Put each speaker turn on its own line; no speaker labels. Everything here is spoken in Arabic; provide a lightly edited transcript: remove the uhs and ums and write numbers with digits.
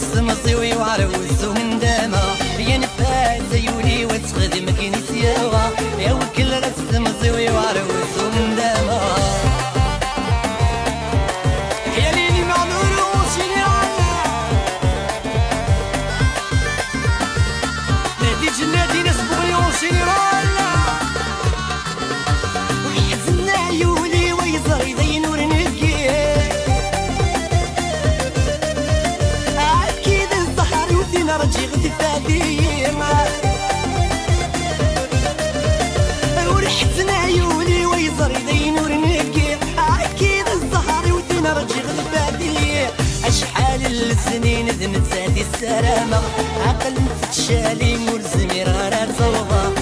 السمصي وعروس ومن داما يا نفاس يولي وتخدم كنيسيا يا وكل السمصي وعروس ومن داما يا ليلي معمول وشيني نادي جنادي ناس بغي وشيني ويحزننا يولي ويزر يدين ورنكي رجي غدي فاديما وريحتنا عيوني ويزر يدين ورنكي اكيد الزهر ودينا رجي غدي فادي اشحال السنين ذنت سادي السلامة عقل نتشالي ملزمي غير صوبة